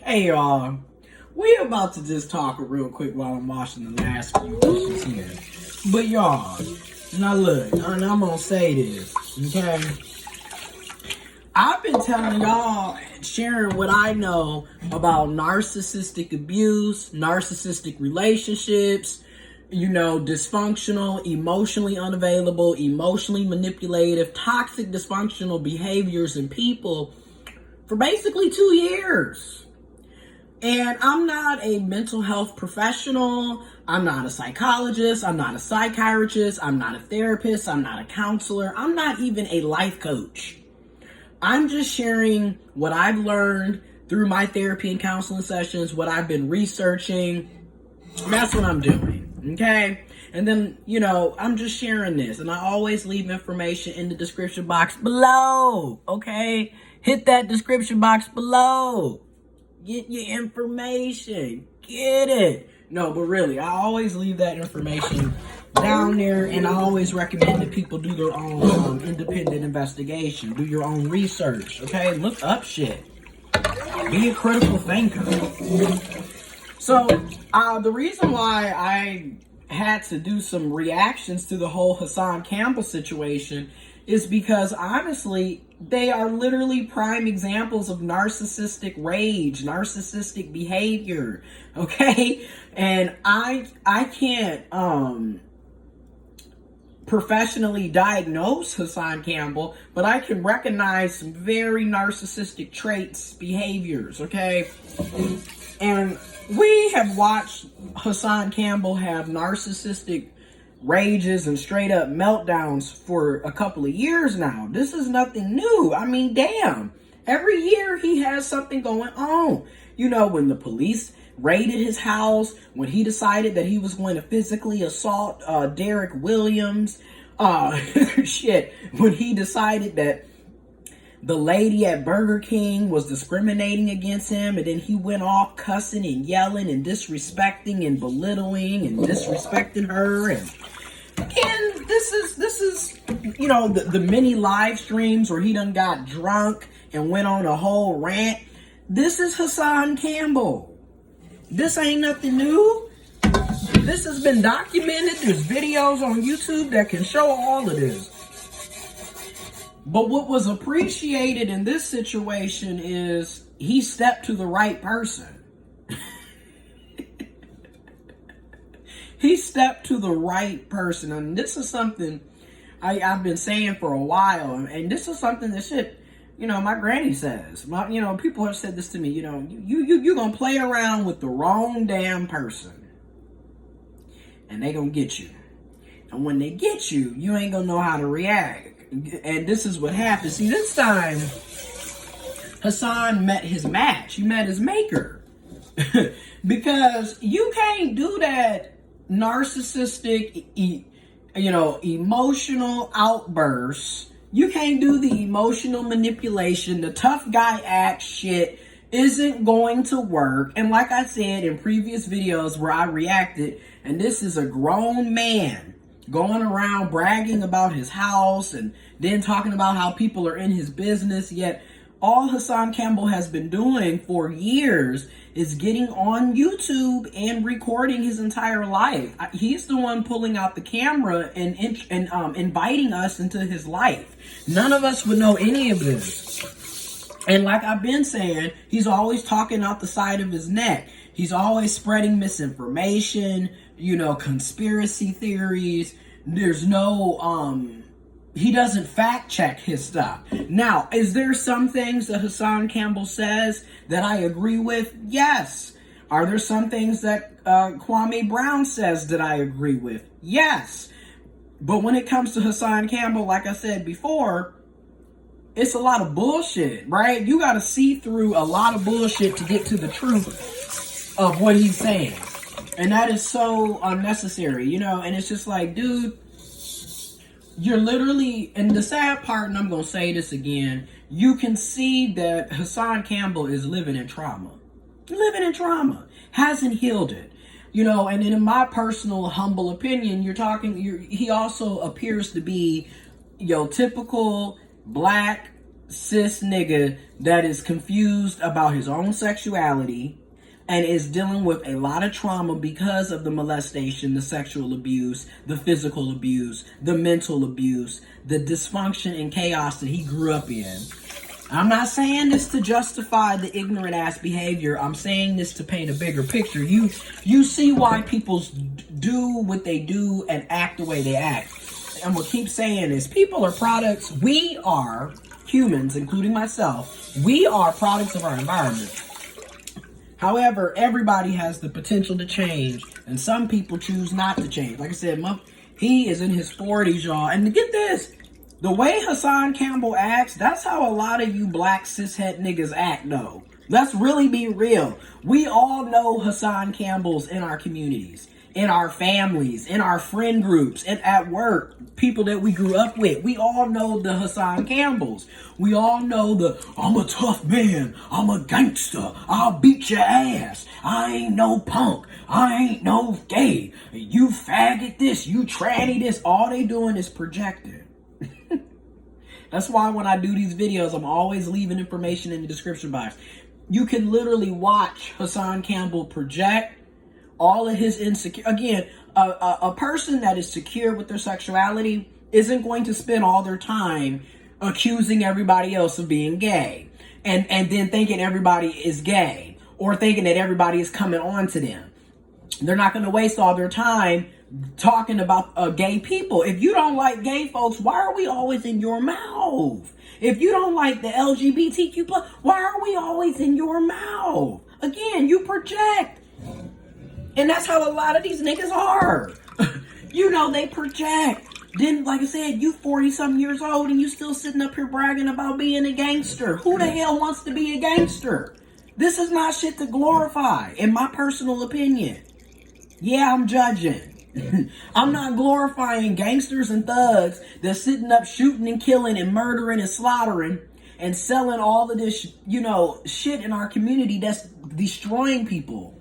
Hey y'all, we about to just talk real quick while I'm washing the last few dishes here. But y'all, now look, and I'm gonna say this, okay? I've been telling y'all, sharing what I know about narcissistic abuse, narcissistic relationships, dysfunctional, emotionally unavailable, emotionally manipulative, toxic, dysfunctional behaviors in people for basically 2 years. And I'm not a mental health professional. I'm not a psychologist. I'm not a psychiatrist. I'm not a therapist. I'm not a counselor. I'm not even a life coach. I'm just sharing what I've learned through my therapy and counseling sessions, what I've been researching. That's what I'm doing, okay? And then, I'm just sharing this. And I always leave information in the description box below, okay? Hit that description box below. Get your information. Get it. No, but really, I always leave that information down there, and I always recommend that people do their own independent investigation. Do your own research, okay? Look up shit. Be a critical thinker. So, the reason why I had to do some reactions to the whole Hassan Campbell situation is because, honestly, they are literally prime examples of narcissistic rage, narcissistic behavior, okay? And I can't professionally diagnose Hassan Campbell, but I can recognize some very narcissistic traits, behaviors, okay? And we have watched Hassan Campbell have narcissistic rages and straight up meltdowns for a couple of years now. This is nothing new. I mean, damn. Every year he has something going on. When the police raided his house, when he decided that he was going to physically assault Derek Williams, when he decided that the lady at Burger King was discriminating against him, and then he went off cussing and yelling and disrespecting and belittling and disrespecting her. And this is the many live streams where he done got drunk and went on a whole rant. This is Hassan Campbell. This ain't nothing new. This has been documented. There's videos on YouTube that can show all of this. But what was appreciated in this situation is he stepped to the right person. He stepped to the right person. And this is something I've been saying for a while. And this is something that my granny says. People have said this to me, you're going to play around with the wrong damn person. And they going to get you. And when they get you, you ain't going to know how to react. And this is what happened. See, this time, Hassan met his match. He met his maker. Because you can't do that narcissistic, emotional outbursts. You can't do the emotional manipulation. The tough guy act shit isn't going to work. And like I said in previous videos where I reacted, and this is a grown man going around bragging about his house and then talking about how people are in his business, yet all Hassan Campbell has been doing for years is getting on YouTube and recording his entire life. He's the one pulling out the camera and inviting us into his life. None of us would know any of this. And like I've been saying, he's always talking out the side of his neck. He's always spreading misinformation, conspiracy theories. There's no, he doesn't fact check his stuff. Now, is there some things that Hassan Campbell says that I agree with? Yes. Are there some things that Kwame Brown says that I agree with? Yes. But when it comes to Hassan Campbell, like I said before, it's a lot of bullshit, right? You got to see through a lot of bullshit to get to the truth of what he's saying. And that is so unnecessary, and it's just like, dude, you're literally, and the sad part, and I'm going to say this again, you can see that Hassan Campbell is living in trauma. Hasn't healed it. And in my personal humble opinion, he also appears to be your typical black cis nigga that is confused about his own sexuality and is dealing with a lot of trauma because of the molestation, the sexual abuse, the physical abuse, the mental abuse, the dysfunction and chaos that he grew up in. I'm not saying this to justify the ignorant ass behavior. I'm saying this to paint a bigger picture. You see why people do what they do and act the way they act. I'm gonna keep saying this. People are products. We are humans, including myself. We are products of our environment. However, everybody has the potential to change, and some people choose not to change. Like I said, he is in his 40s, y'all. And to get this, the way Hassan Campbell acts, that's how a lot of you black cishet niggas act, though. Let's really be real. We all know Hassan Campbells in our communities, in our families, in our friend groups, and at work, people that we grew up with. We all know the Hassan Campbells. We all know I'm a tough man, I'm a gangster, I'll beat your ass, I ain't no punk, I ain't no gay, you faggot this, you tranny this. All they doing is projecting. That's why when I do these videos, I'm always leaving information in the description box. You can literally watch Hassan Campbell project all of his insecure. Again, a person that is secure with their sexuality isn't going to spend all their time accusing everybody else of being gay and then thinking everybody is gay or thinking that everybody is coming on to them. They're not going to waste all their time talking about gay people. If you don't like gay folks, why are we always in your mouth? If you don't like the LGBTQ+, why are we always in your mouth? Again, you project. And that's how a lot of these niggas are. You know, they project. Then, like I said, you 40-something years old and you still sitting up here bragging about being a gangster. Who the hell wants to be a gangster? This is not shit to glorify, in my personal opinion. Yeah, I'm judging. I'm not glorifying gangsters and thugs that's sitting up shooting and killing and murdering and slaughtering and selling all of this, shit in our community that's destroying people,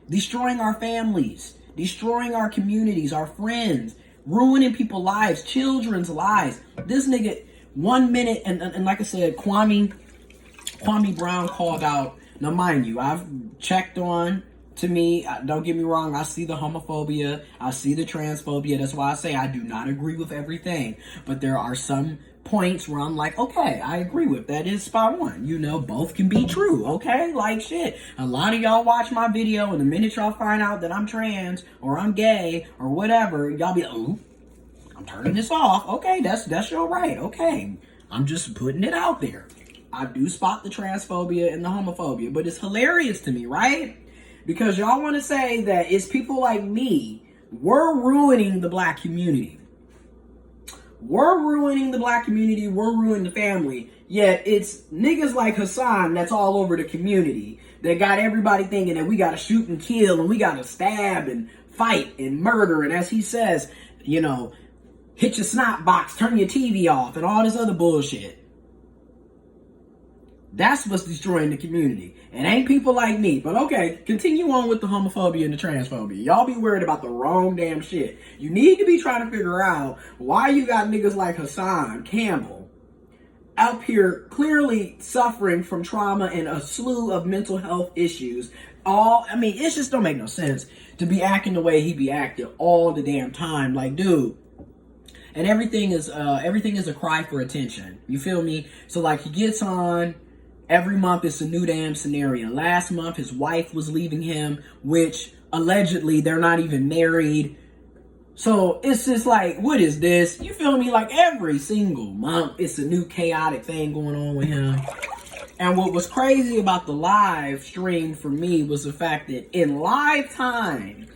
destroying our families, destroying our communities, our friends, ruining people's lives, children's lives. This nigga, 1 minute, and like I said, Kwame Brown called out. Now, mind you, I've checked on. To me, don't get me wrong, I see the homophobia, I see the transphobia. That's why I say I do not agree with everything. But there are some points where I'm like, okay, I agree with that. Is spot on. Both can be true, okay? Like shit. A lot of y'all watch my video, and the minute y'all find out that I'm trans or I'm gay or whatever, y'all be like, ooh, I'm turning this off. Okay, that's your right. Okay, I'm just putting it out there. I do spot the transphobia and the homophobia, but it's hilarious to me, right? Because y'all want to say that it's people like me, we're ruining the black community. We're ruining the black community, we're ruining the family. Yet it's niggas like Hassan that's all over the community that got everybody thinking that we got to shoot and kill and we got to stab and fight and murder. And as he says, hit your snot box, turn your TV off and all this other bullshit. That's what's destroying the community. It ain't people like me. But okay, continue on with the homophobia and the transphobia. Y'all be worried about the wrong damn shit. You need to be trying to figure out why you got niggas like Hassan Campbell up here clearly suffering from trauma and a slew of mental health issues. It just don't make no sense to be acting the way he be acting all the damn time. Like, dude. And everything is a cry for attention. You feel me? So like he gets on. Every month it's a new damn scenario. Last month his wife was leaving him, which allegedly they're not even married. So it's just like, what is this? You feel me? Like every single month it's a new chaotic thing going on with him. And what was crazy about the live stream for me was the fact that in live time,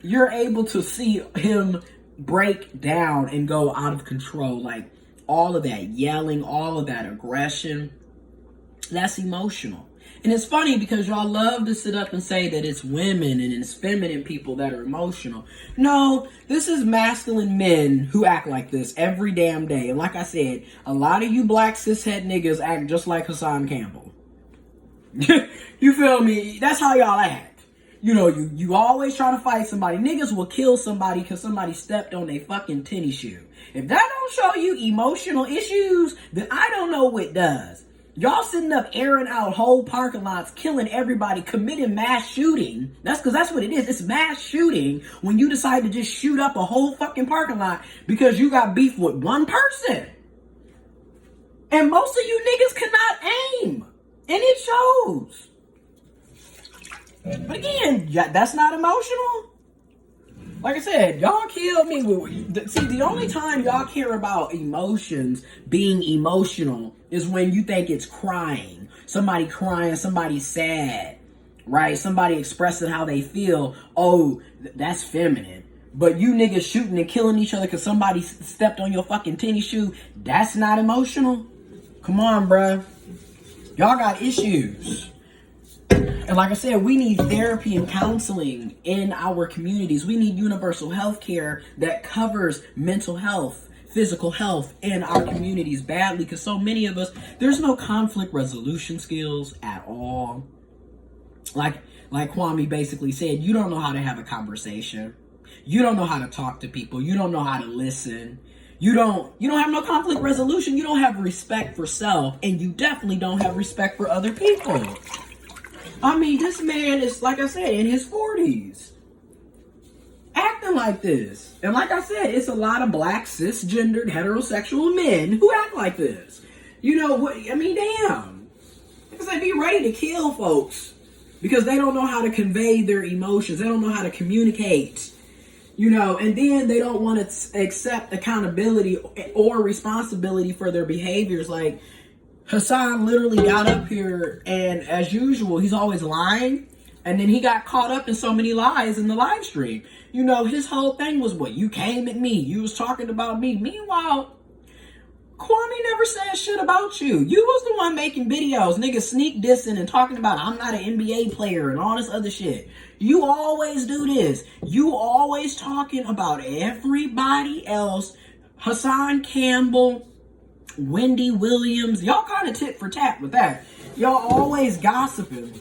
you're able to see him break down and go out of control. Like all of that yelling, all of that aggression. That's emotional. And it's funny because y'all love to sit up and say that it's women and it's feminine people that are emotional. No, this is masculine men who act like this every damn day. And like I said, a lot of you black cishet niggas act just like Hassan Campbell. You feel me? That's how y'all act. You always try to fight somebody. Niggas will kill somebody because somebody stepped on their fucking tennis shoe. If that don't show you emotional issues, then I don't know what does. Y'all sitting up airing out whole parking lots, killing everybody, committing mass shooting. That's because that's what it is. It's mass shooting when you decide to just shoot up a whole fucking parking lot because you got beef with one person. And most of you niggas cannot aim. And it shows. But again, that's not emotional. Like I said, y'all killed me. See, the only time y'all care about emotions being emotional is when you think it's crying. Somebody crying, somebody sad, right? Somebody expressing how they feel. Oh, that's feminine. But you niggas shooting and killing each other because somebody stepped on your fucking tennis shoe, that's not emotional? Come on, bruh. Y'all got issues. And like I said, we need therapy and counseling in our communities. We need universal health care that covers mental health, physical health in our communities badly, because so many of us, there's no conflict resolution skills at all. Like Kwame basically said, you don't know how to have a conversation. You don't know how to talk to people. You don't know how to listen. You don't have no conflict resolution. You don't have respect for self, and you definitely don't have respect for other people. I mean, this man is, like I said, in his 40s. Acting like this. And like I said, it's a lot of black, cisgendered, heterosexual men who act like this. You know what? I mean, damn. Because they be ready to kill folks because they don't know how to convey their emotions. They don't know how to communicate. You know, and then they don't want to accept accountability or responsibility for their behaviors. Like, Hassan literally got up here, and as usual, he's always lying. And then he got caught up in so many lies in the live stream. You know, his whole thing was, what, you came at me. You was talking about me. Meanwhile, Kwame never said shit about you. You was the one making videos, niggas sneak dissing and talking about I'm not an NBA player and all this other shit. You always do this. You always talking about everybody else. Hassan Campbell, Wendy Williams, y'all kind of tit for tat with that. Y'all always gossiping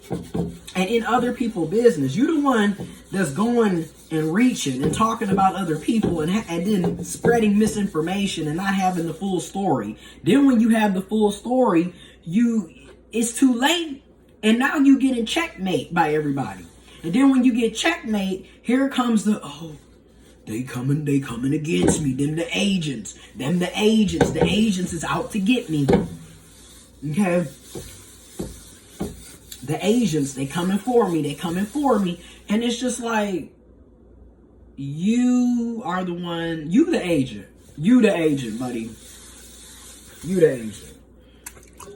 and in other people's business. You the one that's going and reaching and talking about other people and then spreading misinformation and not having the full story. Then when you have the full story, it's too late, and now you getting checkmate by everybody. And then when you get checkmate, here comes they coming against me. The agents is out to get me. Okay? The agents, they coming for me. And it's just like, you are the one, you the agent, buddy. You the agent.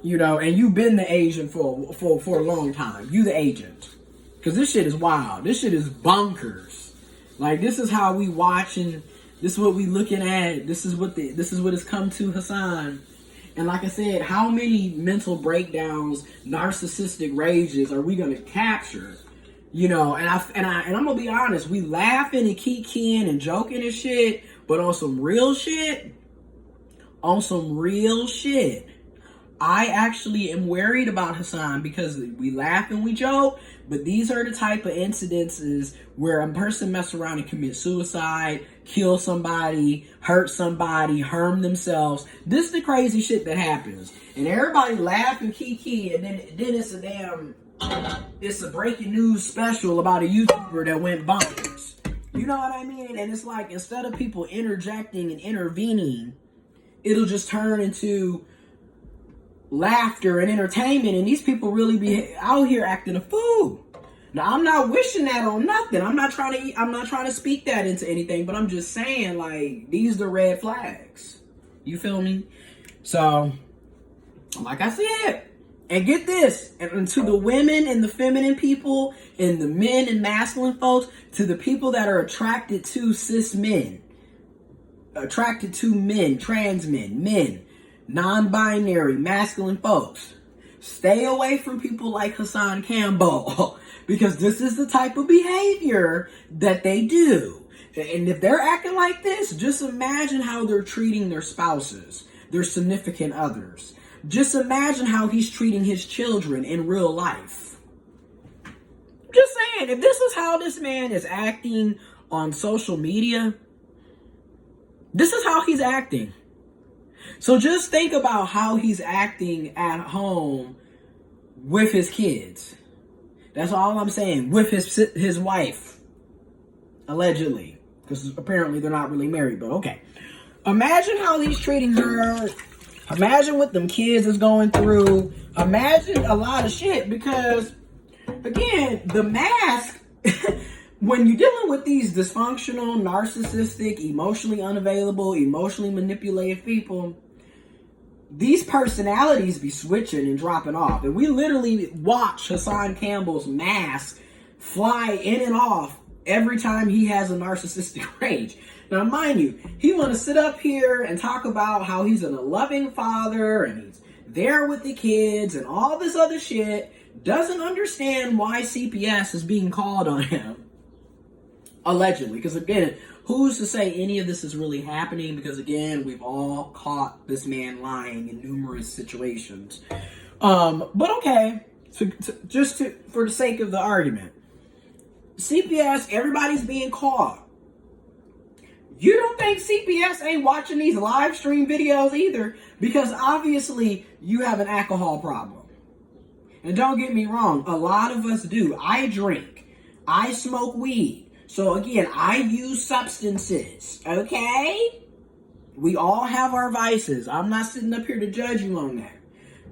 You know, and you've been the agent for a long time. You the agent. Because this shit is wild. This shit is bonkers. Like, this is how we watching. This is what we looking at. This is what has come to Hassan. And like I said, how many mental breakdowns, narcissistic rages are we gonna capture? You know, and I'm gonna be honest. We laughing and kikiing and joking and shit, but on some real shit, I actually am worried about Hassan, because we laugh and we joke, but these are the type of incidences where a person mess around and commit suicide, kill somebody, hurt somebody, harm themselves. This is the crazy shit that happens. And everybody laugh and kiki, and then it's a breaking news special about a YouTuber that went bonkers. You know what I mean? And it's like, instead of people interjecting and intervening, it'll just turn into laughter and entertainment, and these people really be out here acting a fool. Now, I'm not wishing that on nothing. I'm not trying to speak that into anything, but I'm just saying, like, these are the red flags. You feel me? So, like I said, and get this, and to the women and the feminine people and the men and masculine folks, to the people that are attracted to cis men, attracted to men, trans men, non-binary, masculine folks, stay away from people like Hassan Campbell, because this is the type of behavior that they do. And if they're acting like this, just imagine how they're treating their spouses, their significant others. Just imagine how he's treating his children in real life. Just saying, if this is how this man is acting on social media, This is how he's acting. So just think about how he's acting at home with his kids. That's all I'm saying. With his wife, allegedly, because apparently they're not really married. But okay, imagine how he's treating her. Imagine what them kids is going through. Imagine a lot of shit, because again, the mask. When you're dealing with these dysfunctional, narcissistic, emotionally unavailable, emotionally manipulative people, these personalities be switching and dropping off. And we literally watch Hassan Campbell's mask fly in and off every time he has a narcissistic rage. Now, mind you, he want to sit up here and talk about how he's a loving father and he's there with the kids and all this other shit. Doesn't understand why CPS is being called on him. Allegedly. Because again, who's to say any of this is really happening? Because again, we've all caught this man lying in numerous situations. But okay, for the sake of the argument, CPS, everybody's being caught. You don't think CPS ain't watching these live stream videos either? Because obviously you have an alcohol problem. And don't get me wrong, a lot of us do. I drink. I smoke weed. So again, I use substances, okay? We all have our vices. I'm not sitting up here to judge you on that.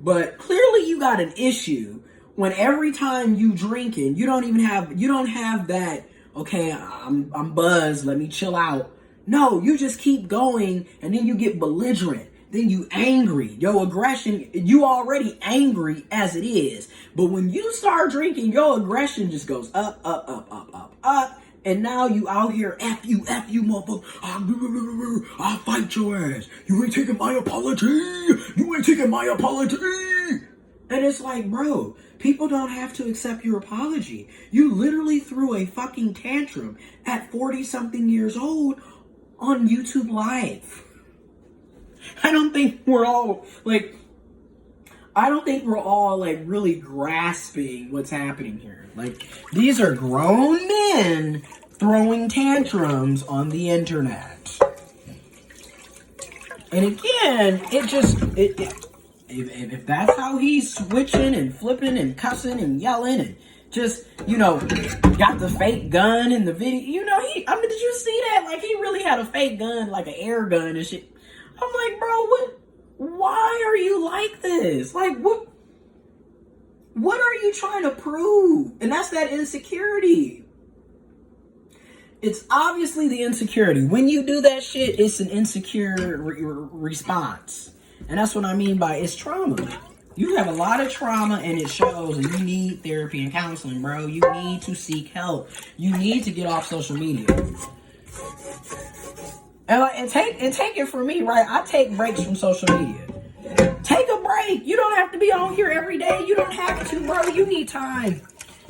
But clearly you got an issue when every time you drinking, you don't have that, okay, I'm buzzed, let me chill out. No, you just keep going and then you get belligerent. Then you angry. Your aggression, you already angry as it is. But when you start drinking, your aggression just goes up, up, up, up, up, up. And now you out here, F you, motherfucker. I'll fight your ass. You ain't taking my apology. You ain't taking my apology. And it's like, bro, people don't have to accept your apology. You literally threw a fucking tantrum at 40-something years old on YouTube Live. I don't think we're all really grasping what's happening here. Like, these are grown men throwing tantrums on the internet. And again, if that's how he's switching and flipping and cussing and yelling and just, got the fake gun in the video, did you see that? Like, he really had a fake gun, like an air gun and shit. I'm like, bro, why are you like this? Like, what are you trying to prove? And that's that insecurity. It's obviously the insecurity. When you do that shit, it's an insecure response. And that's what I mean by it's trauma. You have a lot of trauma and it shows, and you need therapy and counseling, bro. You need to seek help. You need to get off social media. And take it from me, right? I take breaks from social media. Take a break. You don't have to be on here every day. You don't have to, bro. You need time.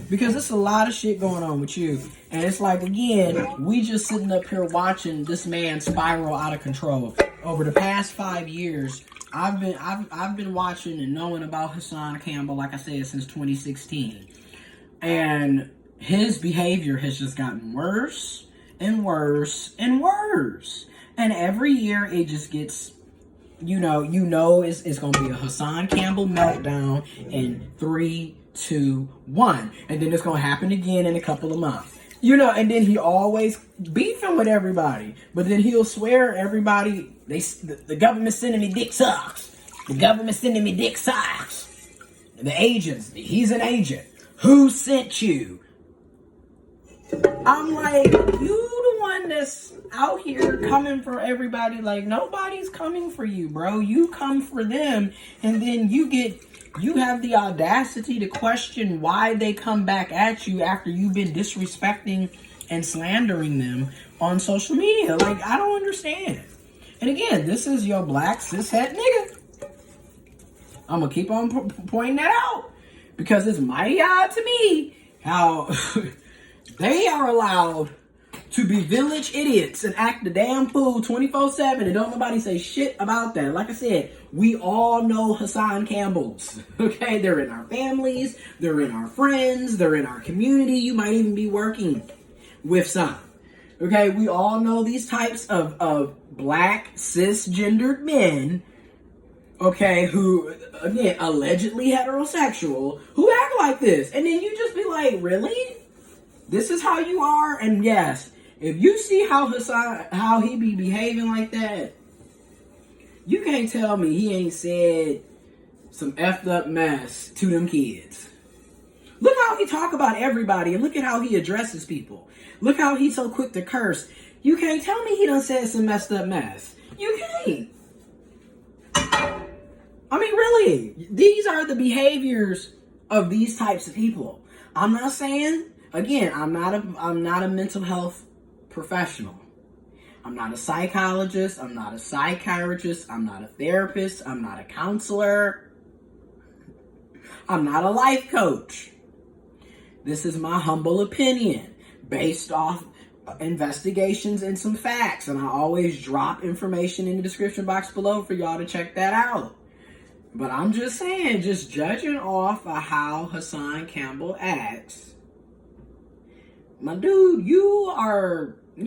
Because there's a lot of shit going on with you. And it's like, again, we just sitting up here watching this man spiral out of control. Over the past 5 years, I've been watching and knowing about Hassan Campbell, like I said, since 2016. And his behavior has just gotten worse and worse and worse. And every year it just gets, it's going to be a Hassan Campbell meltdown in 3, 2, 1. And then it's going to happen again in a couple of months. And then he always beefing with everybody. But then he'll swear everybody, the government's sending me dick sucks. The government's sending me dick sucks. The agents, he's an agent. Who sent you? I'm like, you the one that's out here coming for everybody. Like, nobody's coming for you, bro. You come for them, and then you have the audacity to question why they come back at you after you've been disrespecting and slandering them on social media. Like, I don't understand. And again, this is your black cishet nigga. I'm gonna keep on pointing that out because it's mighty odd to me how they are allowed to be village idiots and act the damn fool 24/7 and don't nobody say shit about that. Like I said, we all know Hassan Campbells, okay? They're in our families, they're in our friends, they're in our community. You might even be working with some, okay? We all know these types of black cisgendered men, okay, who, again, allegedly heterosexual, who act like this. And then you just be like, really? This is how you are? And yes, if you see how Hassan, how he be behaving like that, you can't tell me he ain't said some effed up mess to them kids. Look how he talk about everybody, and look at how he addresses people. Look how he's so quick to curse. You can't tell me he done said some messed up mess. You can't. I mean, really, these are the behaviors of these types of people. I'm not saying, again, I'm not a mental health professional. I'm not a psychologist. I'm not a psychiatrist. I'm not a therapist. I'm not a counselor. I'm not a life coach. This is my humble opinion based off investigations and some facts. And I always drop information in the description box below for y'all to check that out. But I'm just saying, just judging off of how Hassan Campbell acts, my dude, you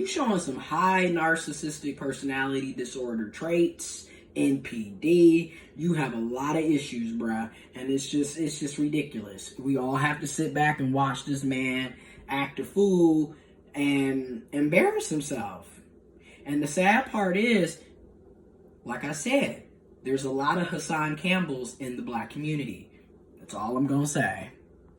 showing some high narcissistic personality disorder traits, NPD. You have a lot of issues, bruh. And it's just ridiculous. We all have to sit back and watch this man act a fool and embarrass himself. And the sad part is, like I said, there's a lot of Hassan Campbells in the black community. That's all I'm gonna say.